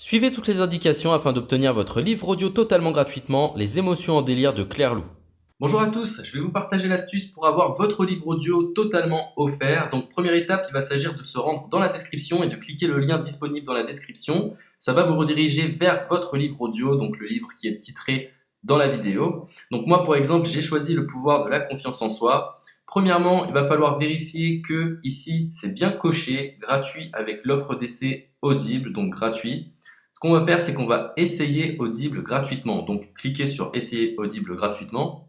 Suivez toutes les indications afin d'obtenir votre livre audio totalement gratuitement, Les émotions en délire de Claire Lou. Bonjour à tous, je vais vous partager l'astuce pour avoir votre livre audio totalement offert. Donc première étape, il va s'agir de se rendre dans la description et de cliquer le lien disponible dans la description. Ça va vous rediriger vers votre livre audio, donc le livre qui est titré dans la vidéo. Donc moi par exemple, j'ai choisi le pouvoir de la confiance en soi. Premièrement, il va falloir vérifier que ici c'est bien coché, gratuit avec l'offre d'essai Audible, donc gratuit. Ce qu'on va faire, c'est qu'on va essayer Audible gratuitement. Donc, cliquez sur Essayer Audible gratuitement.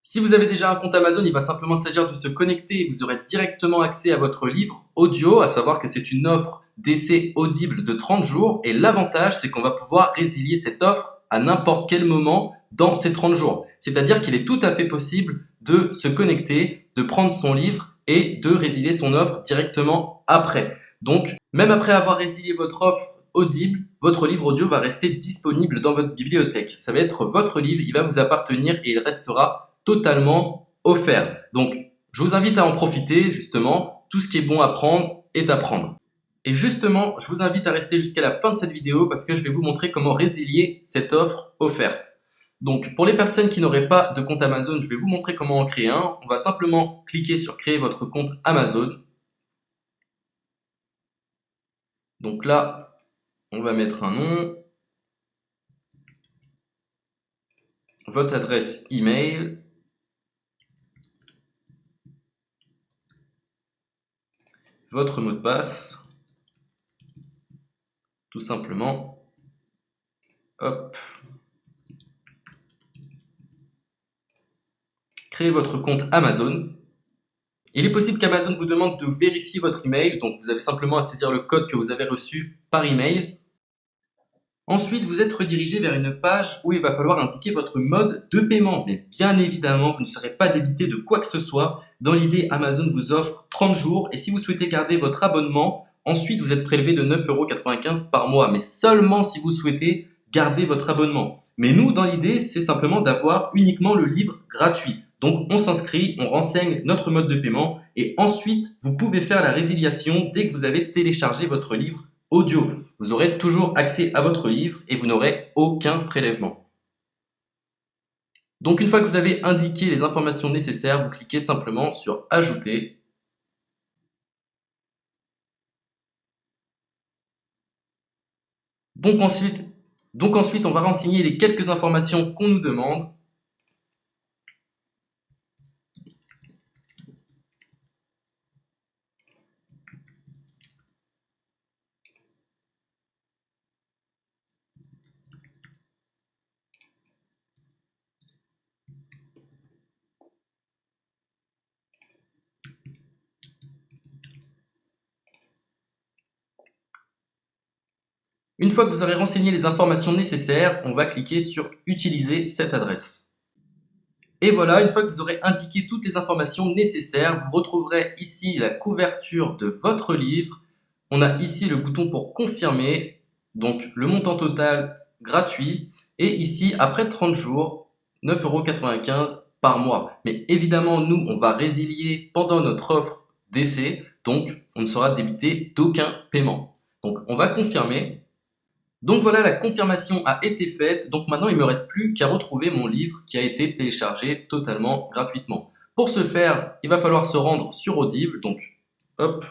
Si vous avez déjà un compte Amazon, il va simplement s'agir de se connecter et vous aurez directement accès à votre livre audio, à savoir que c'est une offre d'essai Audible de 30 jours. Et l'avantage, c'est qu'on va pouvoir résilier cette offre à n'importe quel moment dans ces 30 jours. C'est-à-dire qu'il est tout à fait possible de se connecter, de prendre son livre et de résilier son offre directement après. Donc, même après avoir résilié votre offre Audible, votre livre audio va rester disponible dans votre bibliothèque. Ça va être votre livre, il va vous appartenir et il restera totalement offert. Donc, je vous invite à en profiter, justement. Tout ce qui est bon à prendre est à prendre. Et justement, je vous invite à rester jusqu'à la fin de cette vidéo parce que je vais vous montrer comment résilier cette offre offerte. Donc, pour les personnes qui n'auraient pas de compte Amazon, je vais vous montrer comment en créer un. On va simplement cliquer sur créer votre compte Amazon. Donc là, on va mettre un nom, votre adresse email, votre mot de passe, tout simplement. Hop. Créez votre compte Amazon. Il est possible qu'Amazon vous demande de vérifier votre email, donc vous avez simplement à saisir le code que vous avez reçu par email. Ensuite, vous êtes redirigé vers une page où il va falloir indiquer votre mode de paiement. Mais bien évidemment, vous ne serez pas débité de quoi que ce soit. Dans l'idée, Amazon vous offre 30 jours et si vous souhaitez garder votre abonnement, ensuite vous êtes prélevé de 9,95 € par mois. Mais seulement si vous souhaitez garder votre abonnement. Mais nous, dans l'idée, c'est simplement d'avoir uniquement le livre gratuit. Donc on s'inscrit, on renseigne notre mode de paiement et ensuite vous pouvez faire la résiliation dès que vous avez téléchargé votre livre audio. Vous aurez toujours accès à votre livre et vous n'aurez aucun prélèvement. Donc une fois que vous avez indiqué les informations nécessaires, vous cliquez simplement sur Ajouter. Donc ensuite, on va renseigner les quelques informations qu'on nous demande. Une fois que vous aurez renseigné les informations nécessaires, on va cliquer sur Utiliser cette adresse. Et voilà, une fois que vous aurez indiqué toutes les informations nécessaires, vous retrouverez ici la couverture de votre livre. On a ici le bouton pour confirmer, donc le montant total gratuit. Et ici, après 30 jours, 9,95 € par mois. Mais évidemment, nous, on va résilier pendant notre offre d'essai, donc on ne sera débité d'aucun paiement. Donc on va confirmer. Donc voilà, la confirmation a été faite. Donc maintenant, il ne me reste plus qu'à retrouver mon livre qui a été téléchargé totalement gratuitement. Pour ce faire, il va falloir se rendre sur Audible. Donc, hop,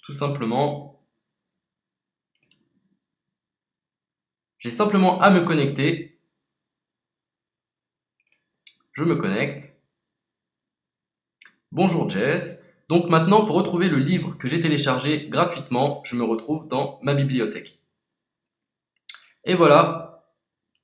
tout simplement. J'ai simplement à me connecter. Je me connecte. Bonjour Jess. Donc maintenant, pour retrouver le livre que j'ai téléchargé gratuitement, je me retrouve dans ma bibliothèque. Et voilà,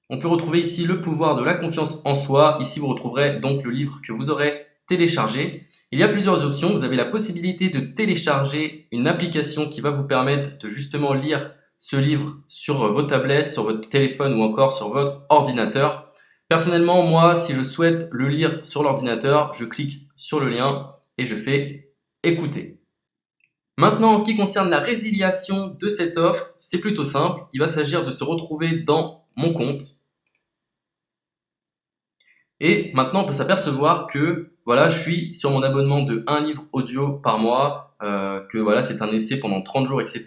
on peut retrouver ici le pouvoir de la confiance en soi. Ici, vous retrouverez donc le livre que vous aurez téléchargé. Il y a plusieurs options. Vous avez la possibilité de télécharger une application qui va vous permettre de justement lire ce livre sur vos tablettes, sur votre téléphone ou encore sur votre ordinateur. Personnellement, moi, si je souhaite le lire sur l'ordinateur, je clique sur le lien et je fais écouter. Maintenant, en ce qui concerne la résiliation de cette offre, c'est plutôt simple. Il va s'agir de se retrouver dans mon compte. Et maintenant, on peut s'apercevoir que voilà, je suis sur mon abonnement de un livre audio par mois, que voilà, c'est un essai pendant 30 jours, etc.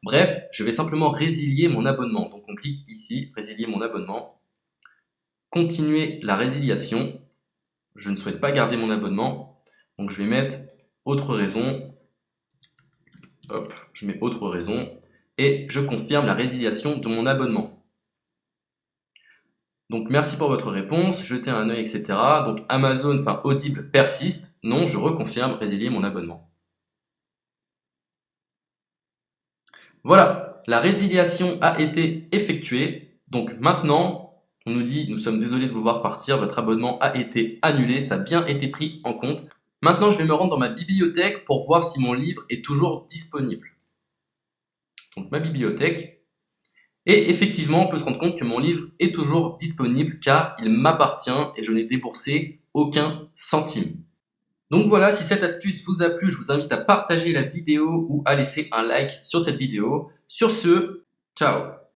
Bref, je vais simplement résilier mon abonnement. Donc on clique ici, résilier mon abonnement, continuer la résiliation. Je ne souhaite pas garder mon abonnement, donc je vais mettre autre raison. Hop, je mets autre raison et je confirme la résiliation de mon abonnement. Donc merci pour votre réponse, jetez un œil, etc. Donc Amazon, enfin Audible persiste. Non, je reconfirme, résilier mon abonnement. Voilà, la résiliation a été effectuée. Donc maintenant, on nous dit, nous sommes désolés de vous voir partir, votre abonnement a été annulé, ça a bien été pris en compte. Maintenant, je vais me rendre dans ma bibliothèque pour voir si mon livre est toujours disponible. Donc ma bibliothèque. Et effectivement, on peut se rendre compte que mon livre est toujours disponible car il m'appartient et je n'ai déboursé aucun centime. Donc voilà, si cette astuce vous a plu, je vous invite à partager la vidéo ou à laisser un like sur cette vidéo. Sur ce, ciao!